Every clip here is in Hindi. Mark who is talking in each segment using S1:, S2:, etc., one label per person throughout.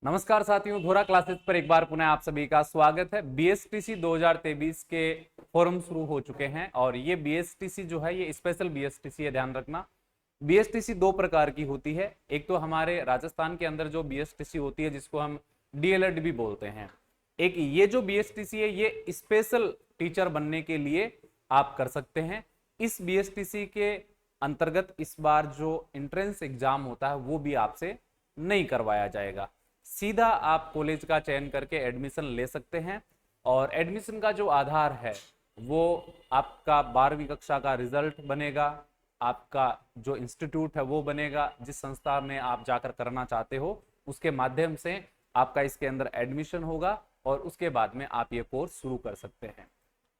S1: नमस्कार साथियों, धोरा क्लासेस पर एक बार पुनः आप सभी का स्वागत है। बीएसटीसी 2023 के फोरम शुरू हो चुके हैं और ये बीएसटीसी जो है ये स्पेशल बीएसटीसी है, ध्यान रखना। बीएसटीसी दो प्रकार की होती है। एक तो हमारे राजस्थान के अंदर जो बीएसटीसी होती है जिसको हम डीएलएड भी बोलते हैं। एक ये जो बीएसटीसी है ये स्पेशल टीचर बनने के लिए आप कर सकते हैं। इस बीएसटीसी के अंतर्गत इस बार जो एंट्रेंस एग्जाम होता है वो भी आपसे नहीं करवाया जाएगा। सीधा आप कॉलेज का चयन करके एडमिशन ले सकते हैं और एडमिशन का जो आधार है वो आपका 12वीं कक्षा का रिजल्ट बनेगा, आपका जो इंस्टीट्यूट है वो बनेगा, जिस संस्था में आप जाकर करना चाहते हो उसके माध्यम से आपका इसके अंदर एडमिशन होगा और उसके बाद में आप ये कोर्स शुरू कर सकते हैं।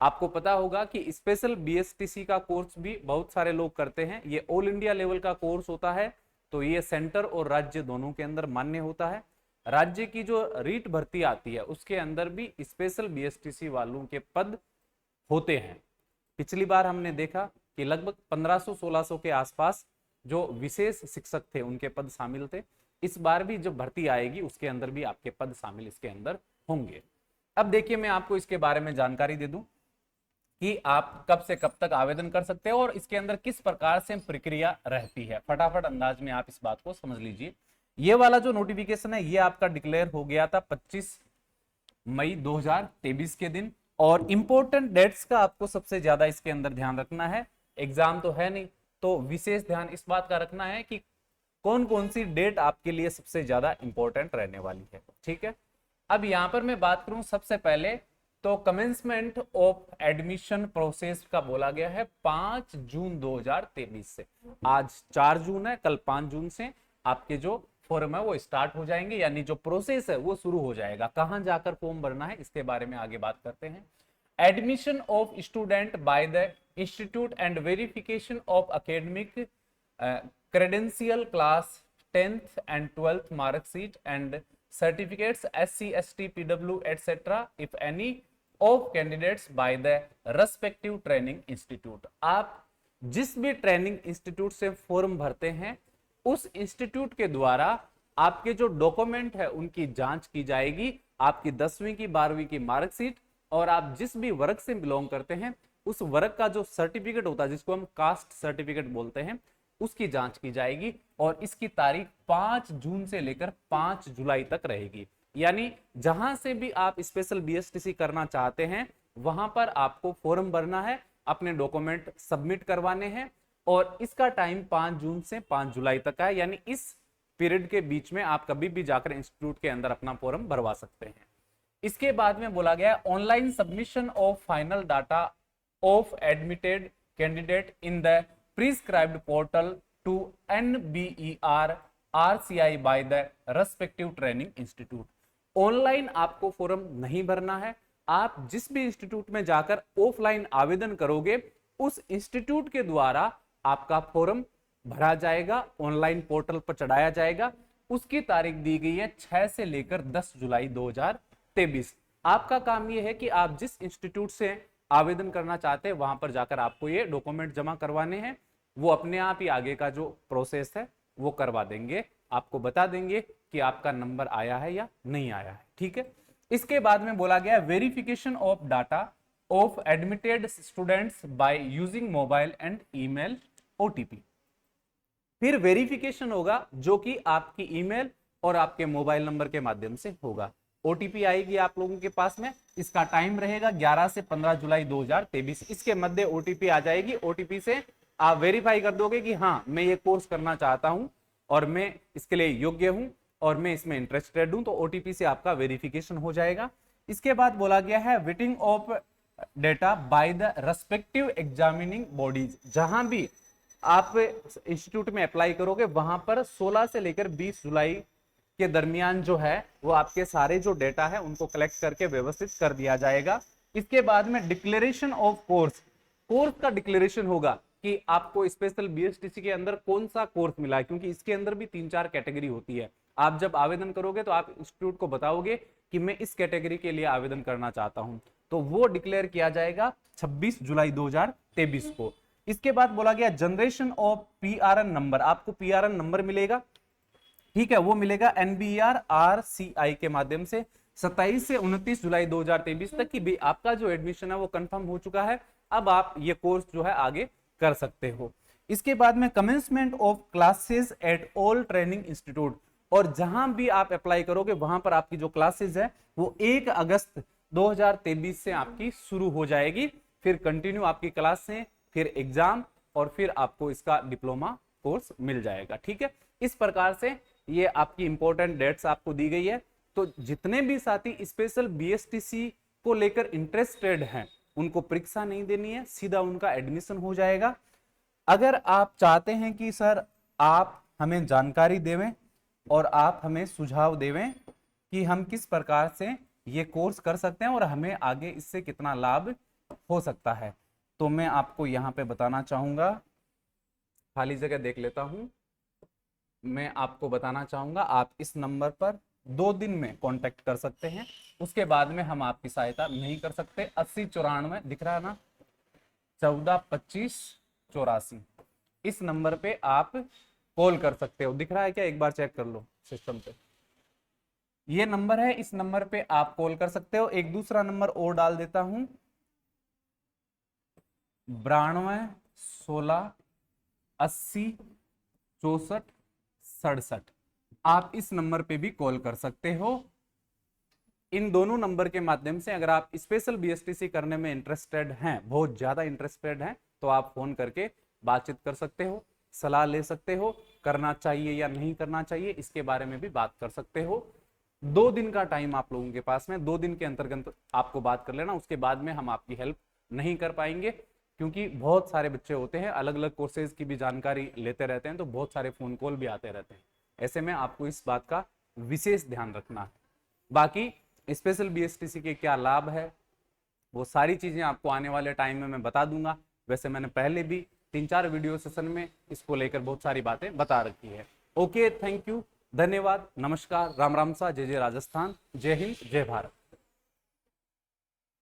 S1: आपको पता होगा कि स्पेशल बीएसटीसी का कोर्स भी बहुत सारे लोग करते हैं। ये ऑल इंडिया लेवल का कोर्स होता है, तो ये सेंटर और राज्य दोनों के अंदर मान्य होता है। राज्य की जो रीट भर्ती आती है उसके अंदर भी स्पेशल बीएसटीसी वालों के पद होते हैं। पिछली बार हमने देखा कि लगभग 1500-1600 के आसपास जो विशेष शिक्षक थे उनके पद शामिल थे। इस बार भी जब भर्ती आएगी उसके अंदर भी आपके पद शामिल इसके अंदर होंगे। अब देखिए, मैं आपको इसके बारे में जानकारी दे दूं कि आप कब से कब तक आवेदन कर सकते हो और इसके अंदर किस प्रकार से प्रक्रिया रहती है। फटाफट अंदाज में आप इस बात को समझ लीजिए। ये वाला जो नोटिफिकेशन है ये आपका डिक्लेयर हो गया था 25 मई 2023 के दिन। और इंपॉर्टेंट डेट्स का आपको सबसे ज्यादा इसके अंदर ध्यान रखना है। एग्जाम तो है नहीं, तो विशेष ध्यान इस बात का रखना है कि कौन कौन सी डेट आपके लिए सबसे ज्यादा इंपॉर्टेंट रहने वाली है। ठीक है, अब यहां पर मैं बात करूं सबसे पहले तो कमेंसमेंट ऑफ एडमिशन प्रोसेस का बोला गया है 5 जून 2023 से। आज 4 जून है, कल 5 जून से आपके जो फॉर्म है वो स्टार्ट हो जाएंगे, यानी जो प्रोसेस है वो शुरू हो जाएगा। कहां जाकर फॉर्म भरना है इसके बारे में आगे बात करते हैं। Admission of student by the institute and verification of academic credential class 10th and 12th marksheet and certificates SC ST PW etc if any of candidates by the respective training institute। आप जिस भी ट्रेनिंग इंस्टीट्यूट से फॉर्म भरते हैं उस इंस्टीट्यूट के द्वारा आपके जो डॉक्यूमेंट है उनकी जांच की जाएगी। आपकी 10वीं की 12वीं की मार्कशीट और आप जिस भी वर्ग से बिलोंग करते हैं उस वर्ग का जो सर्टिफिकेट होता है जिसको हम कास्ट सर्टिफिकेट बोलते हैं उसकी जांच की जाएगी और इसकी तारीख 5 जून से लेकर 5 जुलाई तक रहेगी। यानी जहां से भी आप स्पेशल बीएसटीसी करना चाहते हैं वहां पर आपको फॉर्म भरना है, अपने डॉक्यूमेंट सबमिट करवाने हैं और इसका टाइम 5 जून से 5 जुलाई तक है। यानी इस पीरियड के बीच में आप कभी भी जाकर इंस्टीट्यूट के अंदर अपना फॉर्म भरवा सकते हैं। इसके बाद में बोला गया online submission of final data of admitted candidate in the prescribed portal to NBER RCI by the respective training institute. Online आपको फॉर्म नहीं भरना है। आप जिस भी इंस्टीट्यूट में जाकर ऑफलाइन आवेदन करोगे उस इंस्टीट्यूट के द्वारा आपका फॉर्म भरा जाएगा, ऑनलाइन पोर्टल पर चढ़ाया जाएगा। उसकी तारीख दी गई है 6 से लेकर 10 जुलाई 2023। आपका काम यह है कि आप जिस इंस्टीट्यूट से आवेदन करना चाहते हैं वहां पर जाकर आपको ये डॉक्यूमेंट जमा करवाने हैं। वो अपने आप ही आगे का जो प्रोसेस है वो करवा देंगे, आपको बता देंगे कि आपका नंबर आया है या नहीं आया है। ठीक है, इसके बाद में बोला गया verification of data of admitted students by using mobile and email OTP। फिर वेरिफिकेशन होगा जो कि आपकी ईमेल और आपके मोबाइल नंबर के माध्यम से होगा। OTP आएगी आप लोगों के पास में, इसका टाइम रहेगा 11 से 15 जुलाई 2023। इसके मध्य OTP आ जाएगी। OTP से आप वेरीफाई कर दोगे कि हाँ मैं ये कोर्स करना चाहता हूं और मैं इसके लिए योग्य हूं और मैं इसमें इंटरेस्टेड हूं, तो OTP से आपका वेरिफिकेशन हो जाएगा। इसके बाद बोला गया है waiting of data bye the respective examining bodies. जहां भी आप इंस्टीट्यूट में अप्लाई करोगे वहां पर 16 से लेकर 20 जुलाई के दरमियान जो है वो आपके सारे जो डेटा है उनको कलेक्ट करके व्यवस्थित कर दिया जाएगा। इसके बाद में डिक्लेरेशन ऑफ कोर्स का डिक्लेरेशन होगा कि आपको स्पेशल बीएसटीसी के अंदर कौन सा कोर्स मिला है, क्योंकि इसके अंदर भी 3-4 कैटेगरी होती है। आप जब आवेदन करोगे तो आप इंस्टीट्यूट को बताओगे कि मैं इस कैटेगरी के लिए आवेदन करना चाहता हूं, तो वो डिक्लेयर किया जाएगा 26 जुलाई 2023 को। इसके बाद बोला गया जनरेशन ऑफ PRN नंबर। आपको PRN नंबर मिलेगा ठीक है, वो मिलेगा NBER-RCI के माध्यम से। 27 से 29 जुलाई 2023 तक की भी आपका जो एडमिशन है वो कंफर्म हो चुका है। अब आप ये कोर्स जो है आगे कर सकते हो। इसके बाद में commencement of classes at all training institute, और जहां भी आप अप्लाई करोगे वहां पर आपकी जो क्लासेस है वो 1 अगस्त 2023 से आपकी शुरू हो जाएगी। फिर कंटिन्यू आपकी क्लास से, फिर एग्जाम, और फिर आपको इसका डिप्लोमा कोर्स मिल जाएगा। ठीक है, इस प्रकार से ये आपकी इंपॉर्टेंट डेट्स आपको दी गई है। तो जितने भी साथी स्पेशल BSTC को लेकर इंटरेस्टेड हैं उनको परीक्षा नहीं देनी है, सीधा उनका एडमिशन हो जाएगा। अगर आप चाहते हैं कि सर आप हमें जानकारी देवें और आप हमें सुझाव देवें कि हम किस प्रकार से ये कोर्स कर सकते हैं और हमें आगे इससे कितना लाभ हो सकता है, तो मैं आपको यहाँ पे बताना चाहूंगा, खाली जगह देख लेता हूं। मैं आपको बताना चाहूंगा आप इस नंबर पर 2 दिन में कांटेक्ट कर सकते हैं, उसके बाद में हम आपकी सहायता नहीं कर सकते। 8094 दिख रहा है ना, 142584, इस नंबर पे आप कॉल कर सकते हो। दिख रहा है क्या, एक बार चेक कर लो सिस्टम पे, ये नंबर है, इस नंबर पे आप कॉल कर सकते हो। एक दूसरा नंबर और डाल देता हूं, 9216806467, आप इस नंबर पे भी कॉल कर सकते हो। इन दोनों नंबर के माध्यम से अगर आप स्पेशल BSTC करने में इंटरेस्टेड हैं, बहुत ज्यादा इंटरेस्टेड हैं, तो आप फोन करके बातचीत कर सकते हो, सलाह ले सकते हो, करना चाहिए या नहीं करना चाहिए इसके बारे में भी बात कर सकते हो। 2 दिन का टाइम आप लोगों के पास में, 2 दिन के अंतर्गत आपको बात कर लेना, उसके बाद में हम आपकी हेल्प नहीं कर पाएंगे, क्योंकि बहुत सारे बच्चे होते हैं, अलग अलग कोर्सेज की भी जानकारी लेते रहते हैं, तो बहुत सारे फोन कॉल भी आते रहते हैं। ऐसे में आपको इस बात का विशेष ध्यान रखना है। बाकी स्पेशल BSTC के क्या लाभ है वो सारी चीजें आपको आने वाले टाइम में मैं बता दूंगा। वैसे मैंने पहले भी 3-4 वीडियो सेशन में इसको लेकर बहुत सारी बातें बता रखी है। ओके, थैंक यू, धन्यवाद, नमस्कार, राम राम सा, जय जय राजस्थान, जय हिंद, जय भारत।